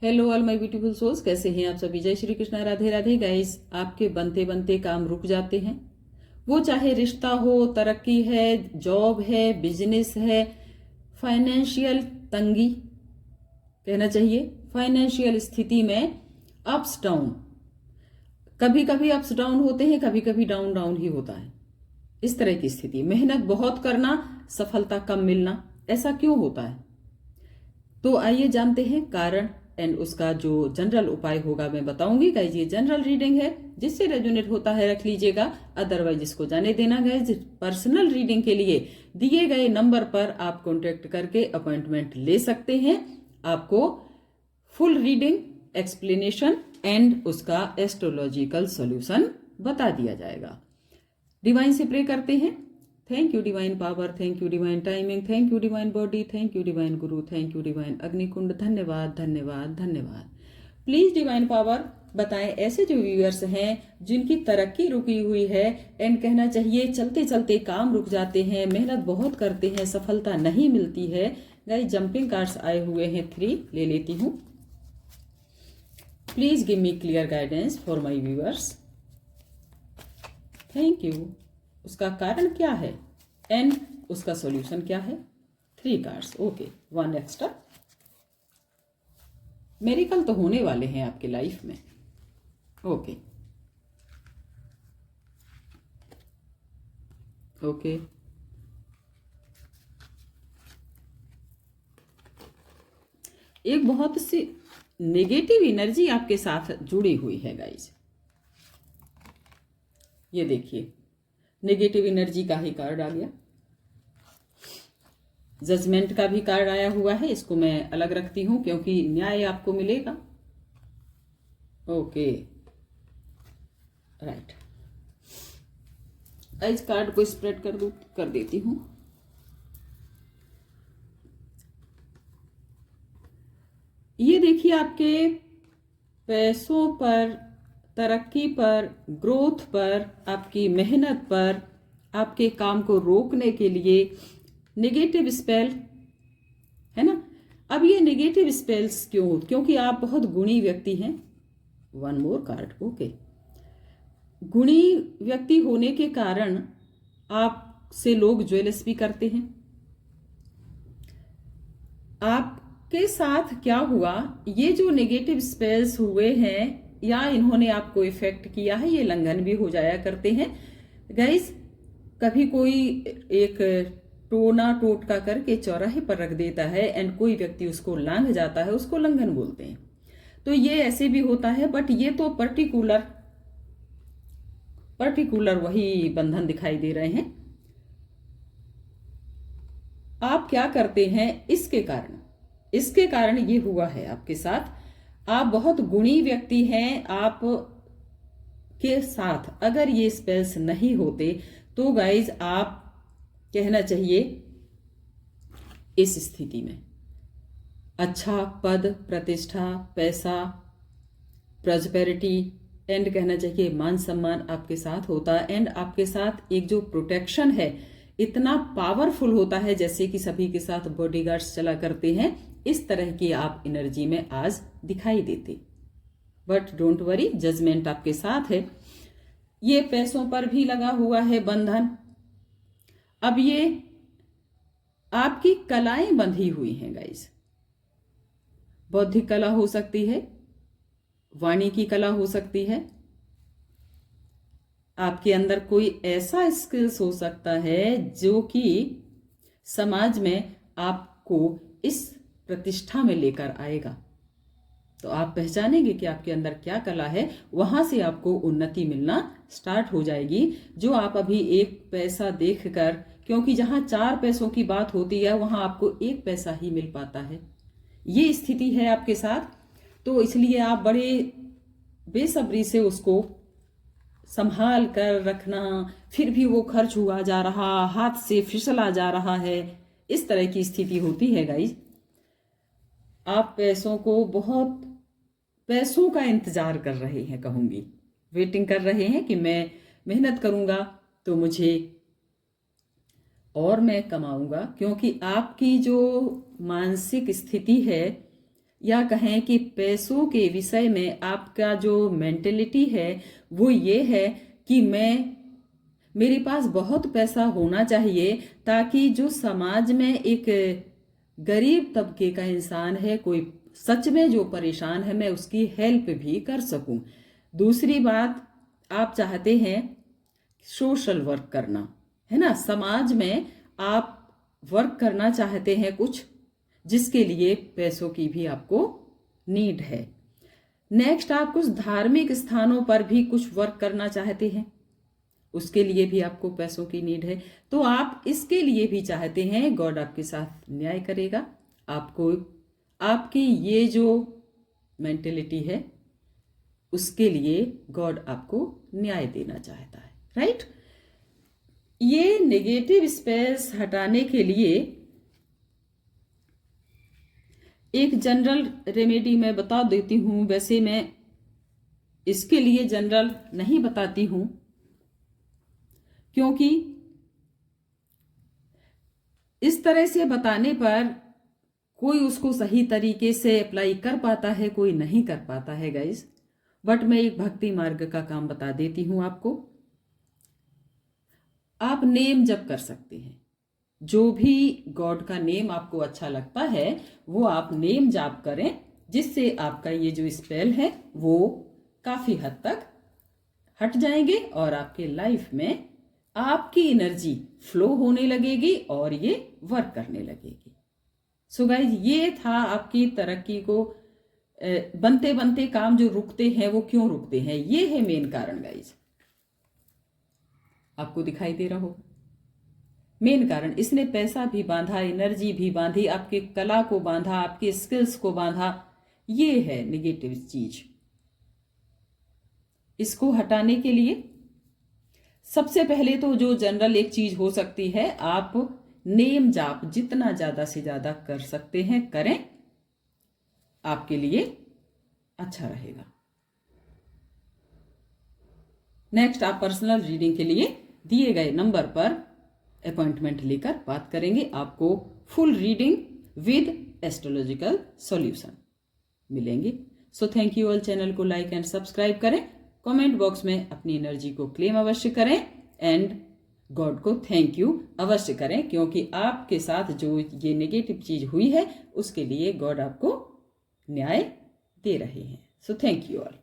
Hello all my beautiful souls, कैसे हैं आप सभी। जय श्री कृष्णा, राधे राधे। गाइस, आपके बनते बनते काम रुक जाते हैं, वो चाहे रिश्ता हो, तरक्की है, जॉब है, बिजनेस है, फाइनेंशियल तंगी कहना चाहिए, फाइनेंशियल स्थिति में अप्स डाउन, कभी कभी अप्स डाउन होते हैं, कभी कभी डाउन डाउन ही होता है। इस तरह की स्थिति, मेहनत बहुत करना, सफलता कम मिलना, ऐसा क्यों होता है? तो आइए जानते हैं कारण एंड उसका जो जनरल उपाय होगा मैं बताऊंगी। गाइज, ये जनरल रीडिंग है, जिससे रेजोनेट होता है रख लीजिएगा, अदरवाइज इसको जाने देना। गाइज, पर्सनल रीडिंग के लिए दिए गए नंबर पर आप कॉन्टेक्ट करके अपॉइंटमेंट ले सकते हैं। आपको फुल रीडिंग, एक्सप्लेनेशन एंड उसका एस्ट्रोलॉजिकल सॉल्यूशन बता दिया जाएगा। डिवाइन से प्रे करते हैं। Thank you divine power, thank you divine timing, thank you divine body, thank you divine Guru, thank you divine अग्निकुंड। धन्यवाद धन्यवाद धन्यवाद। प्लीज डिवाइन पावर बताएं ऐसे जो व्यूअर्स हैं जिनकी तरक्की रुकी हुई है एंड कहना चाहिए चलते चलते काम रुक जाते हैं, मेहनत बहुत करते हैं, सफलता नहीं मिलती है। गाइस, जंपिंग कार्ड्स आए हुए हैं, 3 ले लेती हूं। Please give me clear guidance for my viewers. Thank you. उसका कारण क्या है एंड उसका सॉल्यूशन क्या है? 3 कार्ड्स, ओके, 1 एक्स्ट्रा। मेरिकल तो होने वाले हैं आपके लाइफ में, ओके ओके। एक बहुत सी नेगेटिव एनर्जी आपके साथ जुड़ी हुई है गाइज। ये देखिए, नेगेटिव एनर्जी का ही कार्ड आ गया, जजमेंट का भी कार्ड आया हुआ है। इसको मैं अलग रखती हूं क्योंकि न्याय आपको मिलेगा। Okay, right. इस कार्ड को स्प्रेड कर देती हूं। ये देखिए, आपके पैसों पर, तरक्की पर, ग्रोथ पर, आपकी मेहनत पर, आपके काम को रोकने के लिए नेगेटिव स्पेल है ना। अब ये नेगेटिव स्पेल्स क्यों? क्योंकि आप बहुत गुणी व्यक्ति हैं। 1 मोर कार्ड, ओके। गुणी व्यक्ति होने के कारण आपसे लोग ज्वेलस भी करते हैं। आपके साथ क्या हुआ, ये जो नेगेटिव स्पेल्स हुए हैं या इन्होंने आपको इफेक्ट किया है, ये लंघन भी हो जाया करते हैं। गाइस, कभी कोई एक टोना टोटका करके चौराहे पर रख देता है एंड कोई व्यक्ति उसको लांघ जाता है, उसको लंघन बोलते हैं। तो ये ऐसे भी होता है, बट ये तो पर्टिकुलर वही बंधन दिखाई दे रहे हैं। आप क्या करते हैं इसके कारण ये हुआ है आपके साथ। आप बहुत गुणी व्यक्ति हैं। आप के साथ अगर ये स्पेल्स नहीं होते तो गाइज, आप कहना चाहिए इस स्थिति में अच्छा पद, प्रतिष्ठा, पैसा, प्रॉस्पेरिटी एंड कहना चाहिए मान सम्मान आपके साथ होता। एंड आपके साथ एक जो प्रोटेक्शन है इतना पावरफुल होता है, जैसे कि सभी के साथ बॉडीगार्ड्स चला करते हैं। इस तरह की आप एनर्जी में आज दिखाई देते। बट डोंट वरी, जजमेंट आपके साथ है। ये पैसों पर भी लगा हुआ है बंधन। अब ये आपकी कलाएं बंधी हुई हैं गाइस। बौद्धिक कला हो सकती है, वाणी की कला हो सकती है, आपके अंदर कोई ऐसा स्किल्स हो सकता है जो कि समाज में आपको इस प्रतिष्ठा में लेकर आएगा। तो आप पहचानेंगे कि आपके अंदर क्या कला है, वहां से आपको उन्नति मिलना स्टार्ट हो जाएगी। जो आप अभी 1 पैसा देखकर, क्योंकि जहां 4 पैसों की बात होती है वहां आपको 1 पैसा ही मिल पाता है, ये स्थिति है आपके साथ। तो इसलिए आप बड़े बेसब्री से उसको संभाल कर रखना, फिर भी वो खर्च हुआ जा रहा, हाथ से फिसला जा रहा है, इस तरह की स्थिति होती है गाइज। आप पैसों का इंतजार कर रहे हैं, कहूंगी वेटिंग कर रहे हैं कि मैं मेहनत करूंगा तो मुझे और मैं कमाऊंगा। क्योंकि आपकी जो मानसिक स्थिति है या कहें कि पैसों के विषय में आपका जो मेंटेलिटी है वो ये है कि मेरे पास बहुत पैसा होना चाहिए ताकि जो समाज में एक गरीब तबके का इंसान है, कोई सच में जो परेशान है, मैं उसकी हेल्प भी कर सकूं। दूसरी बात, आप चाहते हैं सोशल वर्क करना, है ना, समाज में आप वर्क करना चाहते हैं कुछ, जिसके लिए पैसों की भी आपको नीड है। नेक्स्ट, आप कुछ धार्मिक स्थानों पर भी कुछ वर्क करना चाहते हैं, उसके लिए भी आपको पैसों की नीड है। तो आप इसके लिए भी चाहते हैं, गॉड आपके साथ न्याय करेगा। आपको आपकी ये जो मेंटेलिटी है उसके लिए गॉड आपको न्याय देना चाहता है, राइट। ये नेगेटिव स्पेस हटाने के लिए एक जनरल रेमेडी मैं बता देती हूं। वैसे मैं इसके लिए जनरल नहीं बताती हूं क्योंकि इस तरह से बताने पर कोई उसको सही तरीके से अप्लाई कर पाता है, कोई नहीं कर पाता है गाइस। बट मैं एक भक्ति मार्ग का काम बता देती हूं आपको। आप नेम जप कर सकते हैं, जो भी गॉड का नेम आपको अच्छा लगता है वो आप नेम जाप करें, जिससे आपका ये जो स्पेल है वो काफी हद तक हट जाएंगे और आपके लाइफ में आपकी एनर्जी फ्लो होने लगेगी और ये वर्क करने लगेगी। सो गाइज, ये था आपकी तरक्की को बनते बनते काम जो रुकते हैं वो क्यों रुकते हैं, ये है मेन कारण गाइज। आपको दिखाई दे रहा हो मेन कारण, इसने पैसा भी बांधा, एनर्जी भी बांधी, आपकी कला को बांधा, आपके स्किल्स को बांधा। ये है निगेटिव चीज। इसको हटाने के लिए सबसे पहले तो जो जनरल एक चीज हो सकती है, आप नेम जाप जितना ज्यादा से ज्यादा कर सकते हैं करें, आपके लिए अच्छा रहेगा। नेक्स्ट, आप पर्सनल रीडिंग के लिए दिए गए नंबर पर अपॉइंटमेंट लेकर बात करेंगे, आपको full reading with astrological solution मिलेंगे। So thank you all. Channel को लाइक एंड सब्सक्राइब करें, कमेंट बॉक्स में अपनी एनर्जी को क्लेम अवश्य करें एंड गॉड को थैंक यू अवश्य करें, क्योंकि आपके साथ जो ये नेगेटिव चीज हुई है उसके लिए गॉड आपको न्याय दे रहे हैं। सो थैंक यू ऑल।